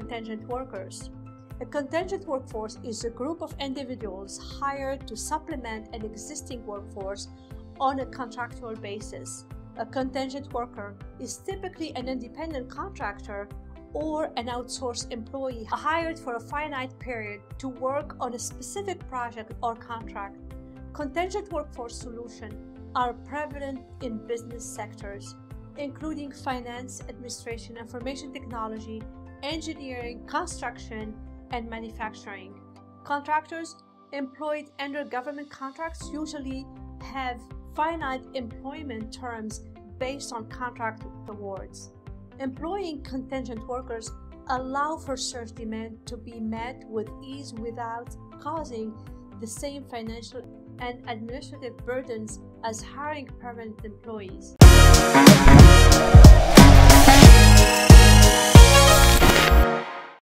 contingent workers. A contingent workforce is a group of individuals hired to supplement an existing workforce on a contractual basis. A contingent worker is typically an independent contractor or an outsourced employee hired for a finite period to work on a specific project or contract. Contingent workforce solutions are prevalent in business sectors, including finance, administration, information technology, engineering, construction, and manufacturing. Contractors employed under government contracts usually have finite employment terms based on contract awards. Employing contingent workers allow for surge demand to be met with ease without causing the same financial and administrative burdens as hiring permanent employees.